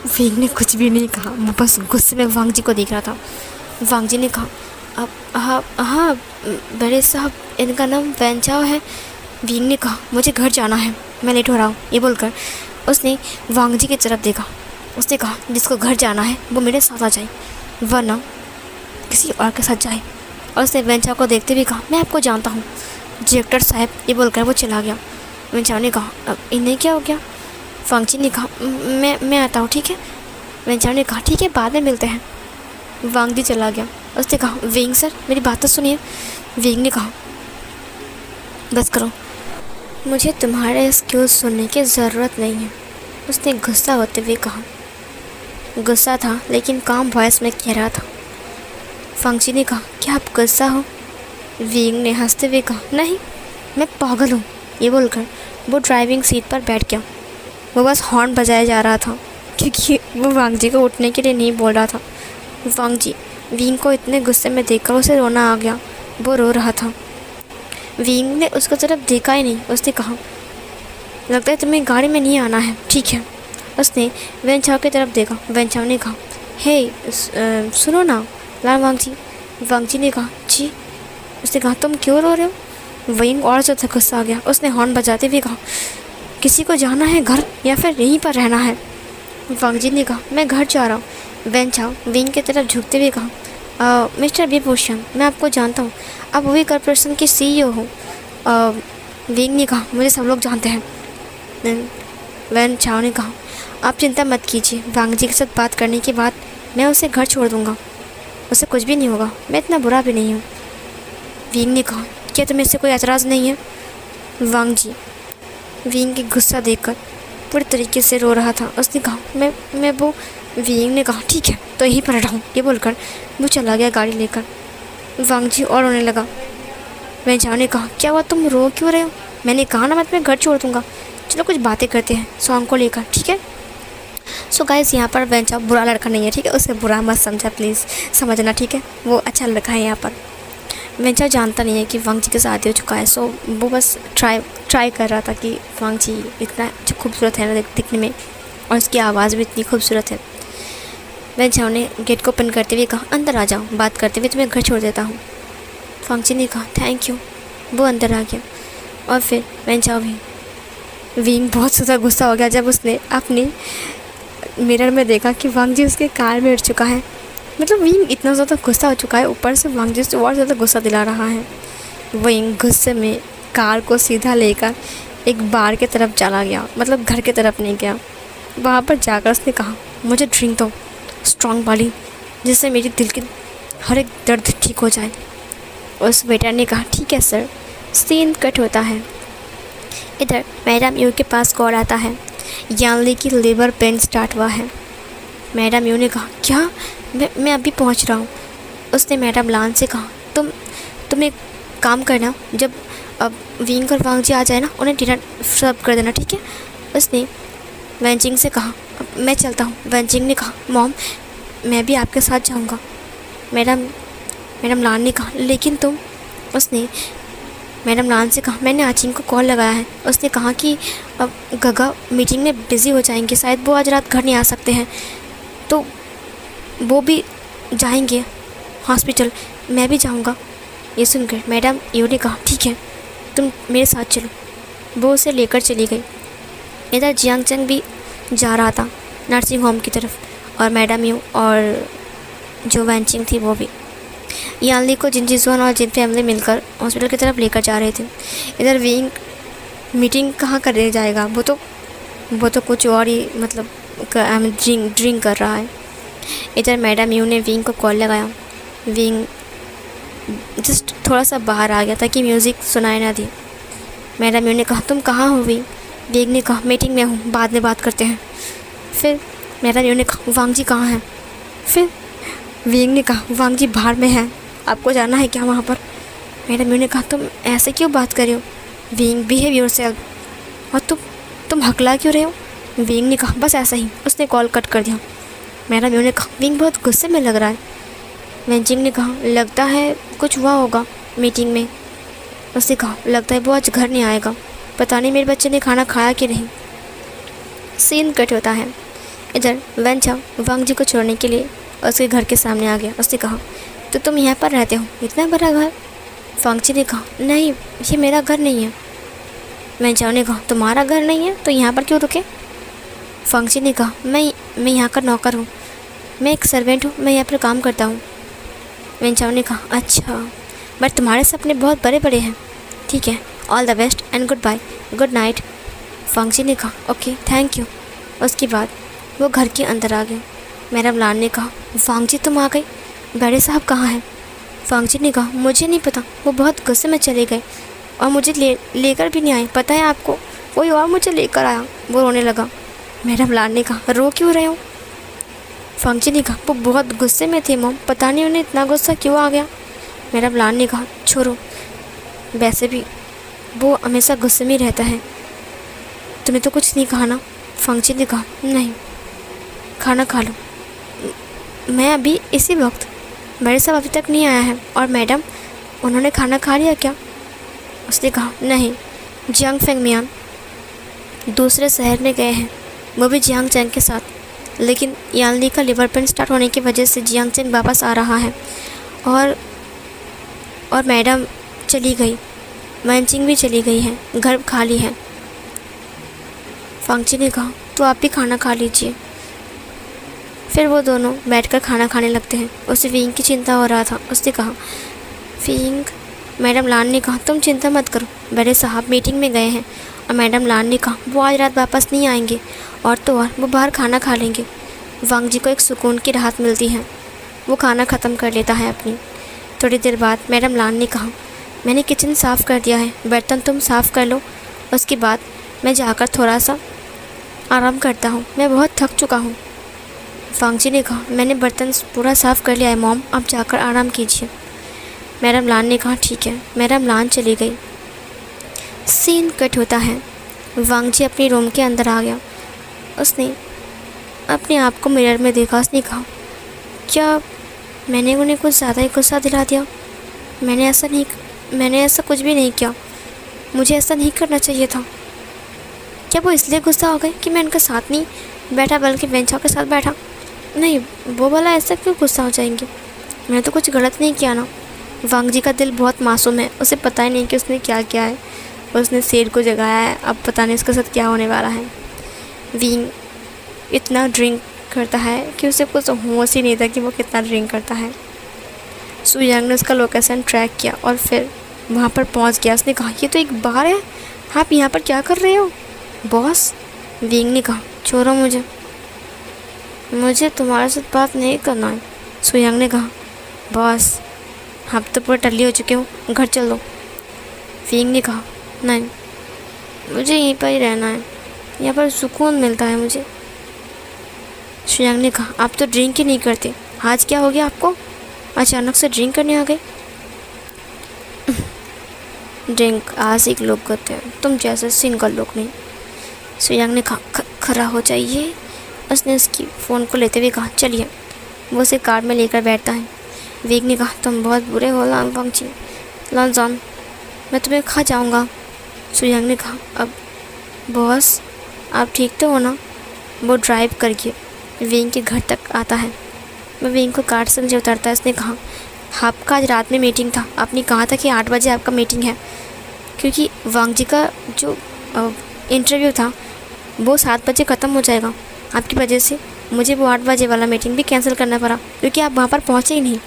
विंग ने कुछ भी नहीं कहा, वो बस गुस्से में वांगजी को देख रहा था। वांगजी ने कहा, हाँ बड़े साहब, इनका नाम वैन चाओ है। विंग ने कहा, मुझे घर जाना है, मैं लेट हो रहा हूँ। ये बोलकर उसने वांगजी की तरफ देखा। उसने कहा, जिसको घर जाना है वो मेरे साथ आ जाए, वरना किसी और के साथ जाए। और उसने वैन चाओ को देखते हुए कहा, मैं आपको जानता हूँ डायरेक्टर साहब। ये बोलकर वो चला गया। वैन चाओ ने कहा, इन्हें क्या हो गया? वांगजी ने कहा, मैं आता हूँ, ठीक है। वैन चाओ ने कहा, ठीक है, बाद में मिलते हैं। वांगजी चला गया। उसने कहा, विंग सर, मेरी बात तो सुनिए। विंग ने कहा, बस करो, मुझे तुम्हारे एक्सक्यूज़ सुनने की ज़रूरत नहीं है, उसने गुस्सा होते हुए कहा। गुस्सा था लेकिन काम वॉइस में कह रहा था। फंक्शी ने कहा, क्या आप गुस्सा हो? विंग ने हंसते हुए कहा, नहीं, मैं पागल हूँ। ये बोलकर वो ड्राइविंग सीट पर बैठ गया। वो बस हॉर्न बजाया जा रहा था क्योंकि वो वांगजी को उठने के लिए नहीं बोल रहा था। वांगजी विंग को इतने गुस्से में देखकर उसे रोना आ गया। वो रो रहा था। विंग ने उसको तरफ देखा ही नहीं। उसने कहा, लगता है तुम्हें गाड़ी में नहीं आना है, ठीक है। उसने वेंचाओ की तरफ देखा। वेंचाओ ने कहा, हे सुनो ना लाल वांगजी। वांगजी ने कहा, जी। उसने कहा, तुम क्यों रो रहे हो? विंग और ज़्यादा गुस्सा आ गया। उसने हॉर्न बजाते हुए कहा, किसी को जाना है घर या फिर यहीं पर रहना है? वांगजी ने कहा, मैं घर जा रहा हूँ। वेंचाओ विंग की तरफ झुकते हुए कहा, मिस्टर विभूषण, मैं आपको जानता हूँ, आप वही कॉर्पोरेशन के CEO हो। विंग ने कहा, मुझे सब लोग जानते हैं। वेंचाओ ने कहा, आप चिंता मत कीजिए, वांगजी के साथ बात करने के बाद मैं उसे घर छोड़ दूँगा, उसे कुछ भी नहीं होगा, मैं इतना बुरा भी नहीं हूँ। विंग ने कहा, क्या तुम्हें इससे कोई एतराज़ नहीं है? वांगजी विंग की गुस्सा देखकर पूरी तरीके से रो रहा था। उसने कहा, मैं वो। विंग ने कहा, ठीक है, तो यहीं पर रहूँ। ये बोलकर वो चला गया गाड़ी लेकर। वांगजी और रोने लगा। वेंचाओ ने कहा, क्या हुआ, तुम रो क्यों रहे हो? मैंने कहा ना, मैं तुम्हें घर छोड़ दूँगा। चलो कुछ बातें करते हैं सॉन्ग को लेकर, ठीक है। सो गाइस, यहाँ पर वेंचाओ बुरा लड़का नहीं है, ठीक है। उसे बुरा मत समझा, प्लीज़ समझना, ठीक है। वो अच्छा लड़का है। यहाँ पर वेंचाओ जानता नहीं है कि वांगजी के शादी हो चुका है। सो वो बस ट्राई कर रहा था कि वांगजी इतना खूबसूरत है ना दिखने में, और उसकी आवाज़ भी इतनी खूबसूरत है। वेंचाओ ने गेट को ओपन करते हुए कहा, अंदर आ जाओ, बात करते हुए तुम्हें घर छोड़ देता हूँ। वांगजी ने कहा, थैंक यू। वो अंदर आ गया और फिर वेंचाओ भी। विंग बहुत ज़्यादा गुस्सा हो गया जब उसने अपनी मिरर में देखा कि वांगजी उसके कार में उठ चुका है। मतलब विंग इतना ज़्यादा गुस्सा हो चुका है, ऊपर से वांगजी से और ज़्यादा गुस्सा दिला रहा है। विंग गुस्से में कार को सीधा लेकर एक बार की तरफ चला गया, मतलब घर की तरफ नहीं गया। वहाँ पर जाकर उसने कहा, मुझे ड्रिंक दो, स्ट्रॉन्ग वाली, जिससे मेरी दिल की हर एक दर्द ठीक हो जाए। उस वेटर ने कहा, ठीक है सर। सीन कट होता है। इधर मैडम यू के पास कॉल आता है, यानली की लेबर पेन स्टार्ट हुआ है। मैडम यू ने कहा, क्या? मैं अभी पहुंच रहा हूँ। उसने मैडम लान से कहा, तुम एक काम करना, जब अब विंग और वांगजी आ जाए ना, उन्हें डिनर सर्व कर देना, ठीक है। उसने वेंचिंग से कहा, मैं चलता हूँ। वेंचिंग ने कहा, मॉम मैं भी आपके साथ जाऊँगा। मैडम लान ने कहा, लेकिन तुम। उसने मैडम लान से कहा, मैंने आचिंग को कॉल लगाया है। उसने कहा कि अब गगा मीटिंग में बिज़ी हो जाएंगे, शायद वो आज रात घर नहीं आ सकते हैं, तो वो भी जाएंगे हॉस्पिटल, मैं भी जाऊंगा। ये सुनकर मैडम यू ने कहा, ठीक है, तुम मेरे साथ चलो। वो उसे लेकर चली गई। इधर जियांग चंग भी जा रहा था नर्सिंग होम की तरफ, और मैडम यू और जो वैनचिंग थी वो भी। यानली को जिन जिसवान और जिन फैमिली मिलकर हॉस्पिटल की तरफ लेकर जा रहे थे। इधर विंग मीटिंग कहाँ करने जाएगा, वो तो कुछ और ही मतलब ड्रिंक कर रहा है। इधर मैडम यू ने विंग को कॉल लगाया। विंग जस्ट थोड़ा सा बाहर आ गया ताकि म्यूज़िक सुनाई ना दी। मैडम यू ने कहा, तुम कहाँ हो विंग ने कहा, मीटिंग में हूँ, बाद में बात करते हैं। फिर मैडम यू ने कहा, वांगजी कहाँ हैं? फिर विंग ने कहा, वांगजी बाहर में है, आपको जाना है क्या वहाँ पर? मैडम यू ने कहा, तुम ऐसे क्यों बात कर रहे हो विंग, बिहेव योरसेल्फ। और तुम हकला क्यों रहे हो? विंग ने कहा, बस ऐसा ही। उसने कॉल कट कर दिया। मैडम यू ने कहा, विंग बहुत गुस्से में लग रहा है। वेंचिंग ने कहा, लगता है कुछ हुआ होगा मीटिंग में। उसने कहा, लगता है वो आज घर नहीं आएगा, पता नहीं मेरे बच्चे ने खाना खाया कि नहीं। सीन कट होता है। इधर वेंचाओ वांगजी को छोड़ने के लिए उसके घर के सामने आ गया। उसने कहा, तो तुम यहाँ पर रहते हो, इतना बड़ा घर? वांगजी ने कहा, नहीं, ये मेरा घर नहीं है। वेंचाओ ने कहा, तुम्हारा घर नहीं है तो यहाँ पर क्यों रुके? वांगजी ने कहा, मैं यहाँ का नौकर हूँ, मैं एक सर्वेंट हूँ, मैं यहाँ पर काम करता हूँ। वेंचाओ ने कहा, अच्छा, बट तुम्हारे सपने बहुत बड़े बड़े हैं। ठीक है, all the best and goodbye, good night. वांगजी ने कहा, ओके, थैंक यू। उसके बाद वो घर के अंदर आ गए। मैडम लान ने कहा, वांगजी तुम आ गई, बड़े साहब कहाँ हैं? वांगजी ने कहा, मुझे नहीं पता, वो बहुत गुस्से में चले गए। और मुझे लेकर भी नहीं आए, पता है आपको, कोई और मुझे लेकर आया। वो रोने लगा। मैडम लान ने कहा, रो क्यों रहे हो? फंक्शन ने कहा, वो बहुत गुस्से में थे मॉम, पता नहीं उन्हें इतना गुस्सा क्यों आ गया। मैडम लान ने कहा, छोड़ो, वैसे भी वो हमेशा गुस्से में रहता है। तूने तो कुछ नहीं कहा ना? फंक्शन ने कहा, नहीं, खाना खा लो। मैं अभी इसी वक्त, मेरे साथ अभी तक नहीं आया है। और मैडम, उन्होंने खाना खा लिया क्या? उसने कहा, नहीं, जियांग फेंग मियान दूसरे शहर में गए हैं, वो भी जियांग चैंग के साथ। लेकिन यानली का लिवर पेन स्टार्ट होने की वजह से जियांग चैंग वापस आ रहा है। और मैडम चली गई, वैनचिंग भी चली गई है, घर खाली है। फंक्शन ने कहा, तो आप भी खाना खा लीजिए। फिर वो दोनों बैठकर खाना खाने लगते हैं। उसे विंग की चिंता हो रहा था। उसने कहा, विंग। मैडम लान ने कहा, तुम चिंता मत करो, बड़े साहब मीटिंग में गए हैं। और मैडम लान ने कहा, वो आज रात वापस नहीं आएंगे, और तो और वो बाहर खाना खा लेंगे। वांग जी को एक सुकून की राहत मिलती है। वो खाना ख़त्म कर लेता है अपनी। थोड़ी देर बाद मैडम लान ने कहा, मैंने किचन साफ़ कर दिया है, बर्तन तुम साफ़ कर लो, उसके बाद मैं जाकर थोड़ा सा आराम करता हूँ, मैं बहुत थक चुका हूँ। वांग जी ने कहा, मैंने बर्तन पूरा साफ़ कर लिया है मॉम, आप जाकर आराम कीजिए। मैडम लान ने कहा, ठीक है। मैडम लान चली गई। सीन कट होता है। वांग जी अपने रूम के अंदर आ गया। उसने अपने आप को मिरर में देखा। उसने कहा, क्या मैंने उन्हें कुछ ज़्यादा ही गुस्सा दिला दिया? मैंने ऐसा कुछ भी नहीं किया। मुझे ऐसा नहीं करना चाहिए था। क्या वो इसलिए गुस्सा हो गए कि मैं उनके साथ नहीं बैठा, बल्कि बेंचा के साथ बैठा? नहीं, वो भला ऐसा क्यों गुस्सा हो जाएंगे? मैंने तो कुछ गलत नहीं किया ना। वांग जी का दिल बहुत मासूम है, उसे पता ही नहीं कि उसने क्या किया है। उसने शेर को जगाया है, अब पता नहीं उसके साथ क्या होने वाला है। विंग इतना ड्रिंक करता है कि उसे कुछ होश ही नहीं था कि वो कितना ड्रिंक करता है। सुयांग ने उसका लोकेशन ट्रैक किया और फिर वहाँ पर पहुँच गया। उसने कहा, ये तो एक बार है, आप यहाँ पर क्या कर रहे हो बॉस? विंग ने कहा, छोड़ो मुझे तुम्हारे साथ बात नहीं करना है। सुयांग ने कहा, बॉस आप तो पूरे टल्ली हो चुके हो, घर चल दो। विंग ने कहा, नहीं, मुझे यहीं पर ही रहना है, यहाँ पर सुकून मिलता है मुझे। सुयांग ने कहा, आप तो ड्रिंक ही नहीं करते, आज क्या हो गया आपको? अचानक से ड्रिंक करने आ गए? ड्रिंक आशिक लोग करते हैं, तुम जैसे सिंगल लोग नहीं। सुयांग ने कहा, खरा हो जाइए। उसने उसकी फ़ोन को लेते हुए कहा, चलिए। वो उसे कार में लेकर बैठता है। विंग ने कहा, तुम बहुत बुरे हो वांग जी, लॉन्जॉन, मैं तुम्हें खा जाऊँगा। सुयांग ने कहा, अब बॉस आप ठीक तो हो ना? वो ड्राइव करके विंग के घर तक आता है। मैं विंग को कार से नीचे उतरता है। उसने कहा, आपका आज रात में मीटिंग था, आपने कहा था कि 8 बजे आपका मीटिंग है, क्योंकि वांग जी का जो इंटरव्यू था वो 7 बजे ख़त्म हो जाएगा। आपकी वजह से मुझे वो 8 बजे वाला मीटिंग भी कैंसिल करना पड़ा, क्योंकि आप वहाँ पर पहुँचे ही नहीं,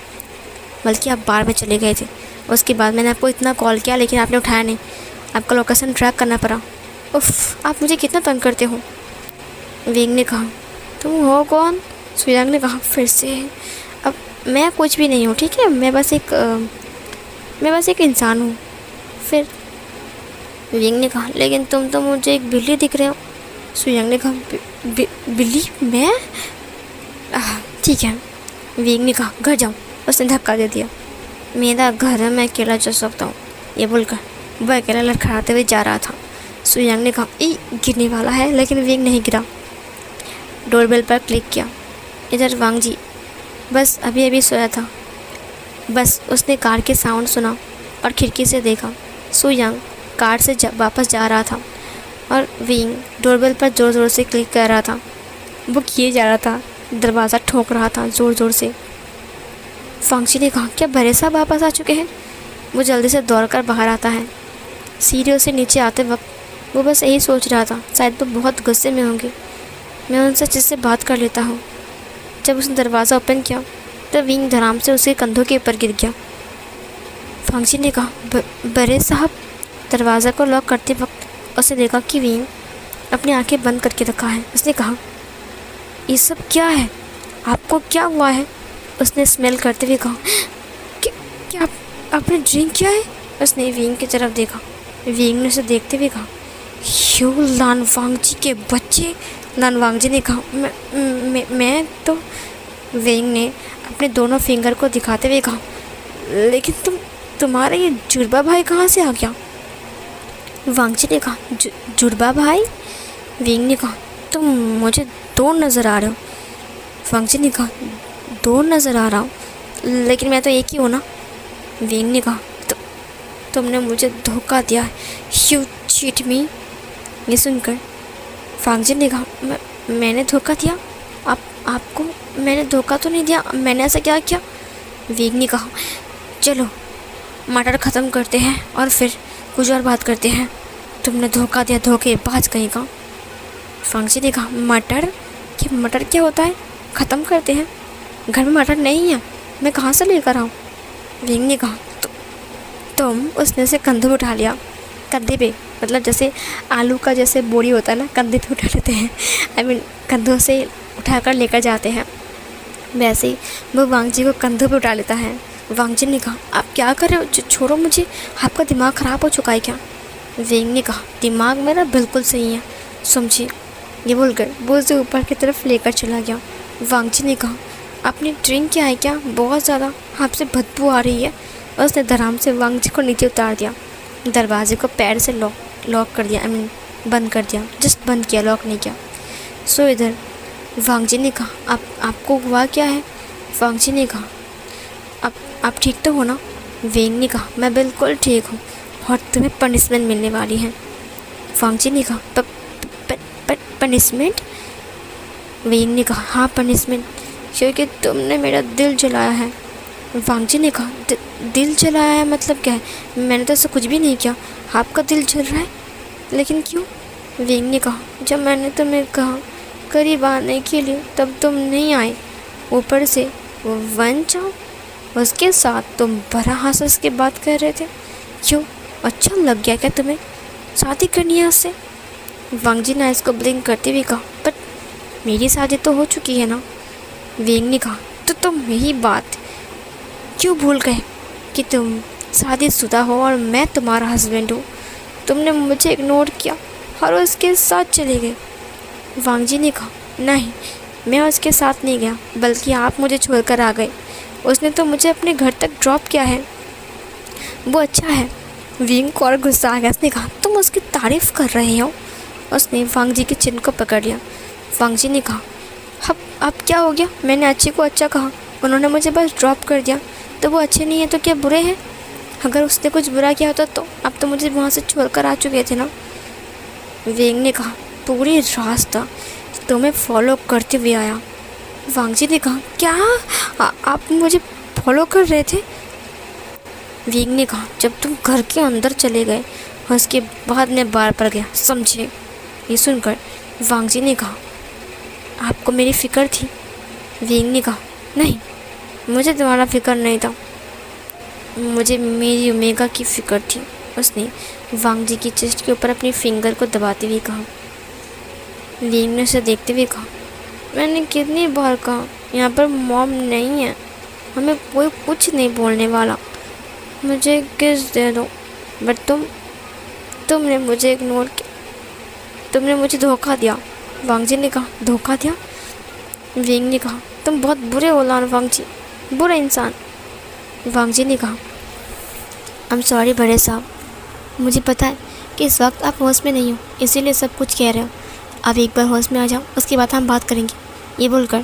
बल्कि आप बार में चले गए थे। उसके बाद मैंने आपको इतना कॉल किया, लेकिन आपने उठाया नहीं, आपका लोकेशन ट्रैक करना पड़ा। उफ़, आप मुझे कितना तंग करते हो। विंग ने कहा, तुम हो कौन? सुयांग ने कहा, फिर से। अब मैं कुछ भी नहीं हूँ, ठीक है, मैं बस एक इंसान हूँ। फिर विंग ने कहा, लेकिन तुम तो मुझे एक बिल्ली दिख रहे हो। सुयांग ने कहा, बिल्ली? मैं? ठीक है। विंग ने कहा, घर जाओ। उसने धक्का दे दिया। मेरा घर है, मैं अकेला जा सकता हूँ, ये बोलकर वह अकेला लड़खड़ाते हुए जा रहा था। सुयांग ने कहा, गिरने वाला है, लेकिन विंग नहीं गिरा। डोरबेल पर क्लिक किया। इधर वांग जी बस अभी सोया था। बस उसने कार के साउंड सुना और खिड़की से देखा। सुयांग कार से वापस जा रहा था और विंग डोरबेल पर ज़ोर ज़ोर से क्लिक कर रहा था। वो किए जा रहा था, दरवाज़ा ठोक रहा था ज़ोर ज़ोर से। फांगची ने कहा, क्या बड़े साहब वापस आ चुके हैं? वो जल्दी से दौड़कर बाहर आता है। सीढ़ियों से नीचे आते वक्त वो बस यही सोच रहा था, शायद वो बहुत गुस्से में होंगे, मैं उनसे जिससे बात कर लेता हूँ। जब उसने दरवाज़ा ओपन किया तो विंग धड़ाम से उसके कंधों के ऊपर गिर गया। फांगची ने कहा, बड़े साहब। दरवाज़ा को लॉक करते वक्त उसने देखा कि विंग अपनी आंखें बंद करके रखा है। उसने कहा, ये सब क्या है? आपको क्या हुआ है? उसने स्मेल करते हुए कहा, क्या आपने ड्रिंक किया है? उसने विंग की तरफ देखा विंग ने उसे देखते हुए कहा, यू लानवांग जी के बच्चे। लानवांग जी ने कहा, मैं तो। विंग ने अपने दोनों फिंगर को दिखाते हुए कहा, लेकिन तुम्हारा ये जुड़वा भाई कहाँ से आ गया? वांग जी ने कहा, जुड़वा भाई? विंग ने कहा, तुम मुझे दो नज़र आ रहे हो। वांग जी ने कहा, दो नज़र आ रहा हूँ, लेकिन मैं तो एक ही हूँ ना। विंग ने कहा, तुमने मुझे धोखा दिया है, यू चीट मी। ये सुनकर वांग जी ने कहा, मैंने धोखा दिया? आपको मैंने धोखा तो नहीं दिया, मैंने ऐसा क्या किया? विंग ने कहा, चलो मटर ख़त्म करते हैं और फिर कुछ और बात करते हैं। तुमने धोखा दिया, धोखेबाज कहीं का। वांग जी ने कहा, मटर? ये मटर क्या होता है? ख़त्म करते हैं? घर में मटर नहीं है, मैं कहाँ से लेकर आऊँ? विंग ने कहा, तुम। उसने उसे कंधे पे उठा लिया, कंधे पे, मतलब जैसे आलू का जैसे बोरी होता है ना, कंधे पे उठा लेते हैं, आई मीन कंधों से उठाकर लेकर जाते हैं, वैसे ही वो वांग जी को कंधों पे उठा लेता है। वांग जी ने कहा, आप क्या कर रहे हो? छोड़ो मुझे, आपका दिमाग ख़राब हो चुका है क्या? विंग ने कहा, दिमाग मेरा बिल्कुल सही है, समझिए। ये बोलकर वो उसे ऊपर की तरफ लेकर चला गया। वांग जी ने कहा, आपने ड्रिंक किया है क्या? बहुत ज़्यादा आपसे बदबू आ रही है। और उसने धड़ाम से वांग जी को नीचे उतार दिया, दरवाजे को पैर से लॉक कर दिया, आई मीन बंद कर दिया, जस्ट बंद किया, लॉक नहीं किया। सो इधर वांग जी ने कहा, आपको हुआ क्या है? वांग जी ने कहा, आप ठीक तो हो ना? विंग ने कहा, मैं बिल्कुल ठीक हूँ और तुम्हें पनिशमेंट मिलने वाली है। वांग जी ने कहा, पनिशमेंट? विंग ने कहा, हाँ पनिशमेंट, क्योंकि तुमने मेरा दिल जलाया है। वांग जी ने कहा, दिल जलाया है मतलब क्या है? मैंने तो ऐसा कुछ भी नहीं किया, आपका दिल जल रहा है, लेकिन क्यों? विंग ने कहा, जब मैंने तुम्हें कहा करीब आने के लिए तब तुम नहीं आए, ऊपर से वो वन चाओ, उसके साथ तुम बड़ा हंस के बात कर रहे थे। क्यों, अच्छा लग गया क्या तुम्हें? शादी करनी है उससे? वांग जी ने इसको ब्लिंक करते हुए कहा, बट मेरी शादी तो हो चुकी है ना। विंग ने कहा, तो तुम यही बात क्यों भूल गए कि तुम शादीशुदा हो और मैं तुम्हारा हस्बैंड हूँ? तुमने मुझे इग्नोर किया और उसके साथ चले गए। वांग जी ने कहा, नहीं, मैं उसके साथ नहीं गया, बल्कि आप मुझे छोड़कर आ गए। उसने तो मुझे अपने घर तक ड्रॉप किया है, वो अच्छा है। विंग को और गुस्सा आ गया, उसने कहा, तुम उसकी तारीफ़ कर रहे हो? उसने वांग जी के चिन को पकड़ लिया। वांग जी ने कहा, अब क्या हो गया? मैंने अच्छे को अच्छा कहा, उन्होंने मुझे बस ड्रॉप कर दिया, तो वो अच्छे नहीं है तो क्या बुरे हैं? अगर उसने कुछ बुरा किया होता तो अब तो मुझे वहाँ से छोड़कर आ चुके थे ना। विंग ने कहा, पूरी रास्ता तुम्हें फॉलो करते हुए आया। वांग जी ने कहा, क्या आप मुझे फॉलो कर रहे थे? विंग ने कहा, जब तुम घर के अंदर चले गए और उसके बाद मैं बार पर गया, समझे? ये सुनकर वांग जी ने कहा, आपको मेरी फ़िक्र थी? विंग ने कहा, नहीं, मुझे तुम्हारा फ़िक्र नहीं था, मुझे मेरी ओमेगा की फ़िक्र थी। उसने वांग जी की चेस्ट के ऊपर अपनी फिंगर को दबाते हुए कहा। विंग ने उसे देखते हुए कहा, मैंने कितनी बार कहा यहाँ पर मॉम नहीं है, हमें कोई कुछ नहीं बोलने वाला, मुझे किस दे दो। बट तुमने मुझे इग्नोर किया, तुमने मुझे धोखा दिया। वांग जी ने कहा, धोखा दिया? विंग ने कहा, तुम बहुत बुरे हो लानवांग जी, बुरे इंसान। वांग जी ने कहा, आई एम सॉरी बड़े साहब, मुझे पता है कि इस वक्त आप होश में नहीं हो, इसीलिए सब कुछ कह रहे हो। अब एक बार होश में आ जाओ, उसके बाद हम बात करेंगे। ये बोलकर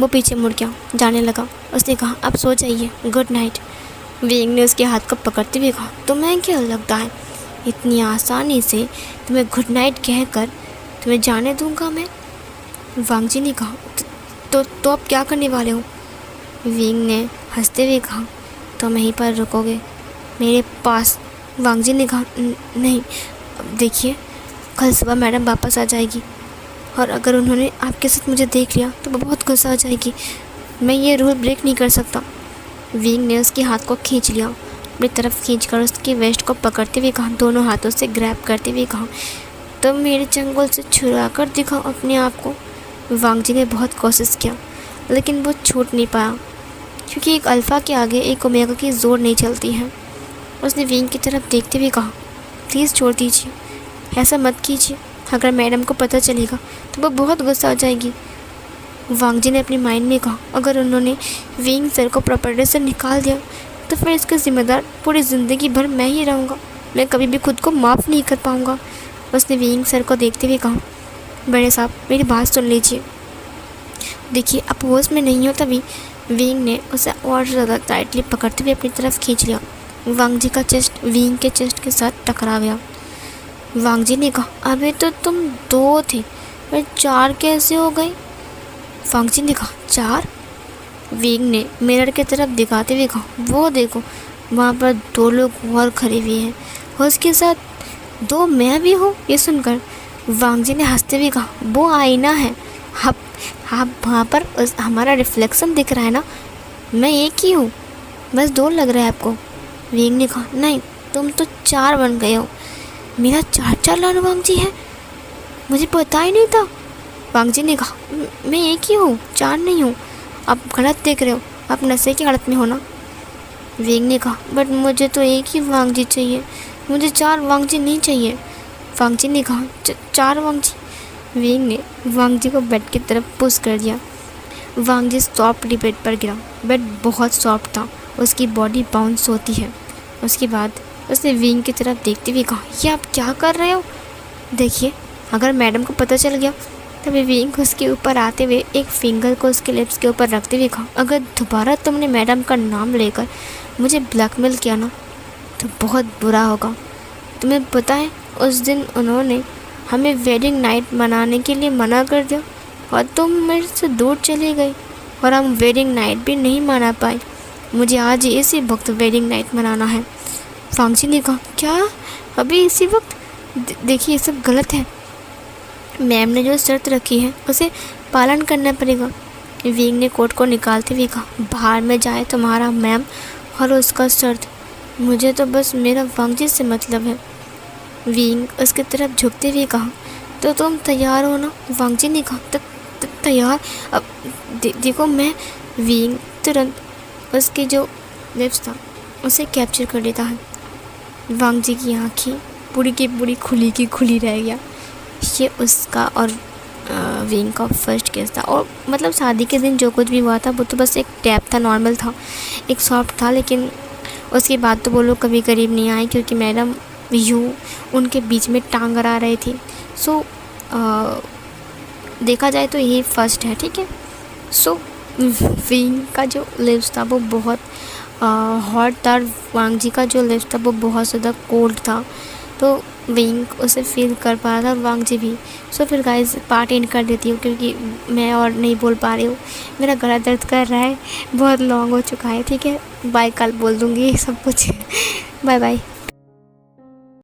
वो पीछे मुड़ गया, जाने लगा। उसने कहा, अब सो जाइए, गुड नाइट। विंग ने उसके हाथ को पकड़ते हुए कहा, तुम्हें क्या लगता है इतनी आसानी से तुम्हें गुड नाइट कहकर तुम्हें जाने दूंगा मैं? वांग जी ने कहा, तो अब क्या करने वाले हो? विंग ने हंसते हुए कहा, तुम यहीं पर रुकोगे मेरे पास? वांग जी ने कहा, नहीं, देखिए, कल सुबह मैडम वापस आ जाएगी और अगर उन्होंने आपके साथ मुझे देख लिया तो वो बहुत गुस्सा हो जाएगी, मैं ये रूल ब्रेक नहीं कर सकता। विंग ने उसके हाथ को खींच लिया, अपनी तरफ खींचकर उसकी वेस्ट को पकड़ते हुए कहा, दोनों हाथों से ग्रैब करते हुए कहा, तुम मेरे चंगुल से छुड़ा कर दिखाओ अपने आप को। वांग जी ने बहुत कोशिश किया, लेकिन वो छूट नहीं पाया, क्योंकि एक अल्फ़ा के आगे एक ओमेगा की जोर नहीं चलती है। उसने विंग की तरफ देखते हुए कहा, प्लीज़ छोड़ दीजिए, ऐसा मत कीजिए। अगर मैडम को पता चलेगा तो वो बहुत गुस्सा हो जाएगी। वांग जी ने अपने माइंड में कहा, अगर उन्होंने विंग सर को प्रॉपर्टी से निकाल दिया तो फिर इसका ज़िम्मेदार पूरी ज़िंदगी भर मैं ही रहूँगा। मैं कभी भी खुद को माफ़ नहीं कर पाऊँगा। उसने विंग सर को देखते हुए कहा, बड़े साहब मेरी बात सुन लीजिए। देखिए आप होश में नहीं हो। तभी विंग ने उसे और ज़्यादा टाइटली पकड़ते हुए अपनी तरफ खींच लिया। वांग जी का चेस्ट विंग के चेस्ट के साथ टकरा गया। वांग जी ने कहा, अबे तो तुम 2 थे, फिर 4 कैसे हो गए? वांग जी ने कहा, 4? विंग ने मिरर की तरफ दिखाते हुए कहा, वो देखो वहाँ पर 2 लोग और खड़े हुए हैं और उसके साथ 2 मैं भी हूँ। ये सुनकर वांग जी ने हंसते हुए कहा, वो आईना है। आप वहाँ पर हमारा रिफ्लेक्शन दिख रहा है ना, मैं एक ही हूँ, बस 2 लग रहा है आपको। विंग ने कहा, नहीं तुम तो 4 बन गए हो। मेरा 4 लाल वांग जी है, मुझे पता ही नहीं था। वांग जी ने कहा, मैं एक ही हूँ, 4 नहीं हूँ, आप गलत देख रहे हो, आप नशे की हालत में हो ना। विंग ने कहा, बट मुझे तो एक ही वांग जी चाहिए, मुझे 4 वांग जी नहीं चाहिए। वांग जी ने कहा, 4 वांग जी। विंग ने वांग जी को बेड की तरफ पुश कर दिया। वांग जी सॉफ्टली बेड पर गिरा। बेड बहुत सॉफ्ट था, उसकी बॉडी बाउंस होती है। उसके बाद उसने विंग की तरफ देखते हुए कहा, ये आप क्या कर रहे हो? देखिए अगर मैडम को पता चल गया। तभी विंग उसके ऊपर आते हुए एक फिंगर को उसके लिप्स के ऊपर रखते हुए कहा, अगर दोबारा तुमने मैडम का नाम लेकर मुझे ब्लैकमेल किया ना तो बहुत बुरा होगा। तुम्हें पता है उस दिन उन्होंने हमें वेडिंग नाइट मनाने के लिए मना कर दिया और तुम मेरे से दूर चली गई और हम वेडिंग नाइट भी नहीं मना पाए। मुझे आज ही इसी वक्त वेडिंग नाइट मनाना है। वांग जी ने कहा, क्या अभी इसी वक्त? देखिए ये सब गलत है, मैम ने जो शर्त रखी है उसे पालन करना पड़ेगा। विंग ने कोट को निकालते हुए कहा, बाहर में जाए तुम्हारा मैम और उसका शर्त, मुझे तो बस मेरा वांग जी से मतलब है। विंग उसकी तरफ झुकते हुए कहा, तो तुम तैयार हो ना? वांग जी ने कहा, तैयार। अब देखो मैं। विंग तुरंत उसकी जो लिप्स था उसे कैप्चर कर लेता है। वांग जी की आँखें पूरी की पूरी खुली की खुली रह गया। ये उसका और विंग का फर्स्ट केस था, और मतलब शादी के दिन जो कुछ भी हुआ था वो तो बस एक टैप था, नॉर्मल था, एक सॉफ्ट था। लेकिन उसके बाद तो वो लोग कभी करीब नहीं आए क्योंकि मैडम यूँ उनके बीच में टांग अड़ा रहे थे। सो देखा जाए तो ये फर्स्ट है, ठीक है। सो विंग का जो लिप्स था वो बहुत हॉट था, वांग जी का जो लिप्स था वो बहुत ज़्यादा कोल्ड था। तो विंग उसे फील कर पा रहा था और वांग जी भी। सो फिर गाइस पार्ट एंड कर देती हूँ क्योंकि मैं और नहीं बोल पा रही हूँ, मेरा गला दर्द कर रहा है, बहुत लॉन्ग हो चुका है, ठीक है। बाय, कल बोल दूँगी सब कुछ। Bye bye.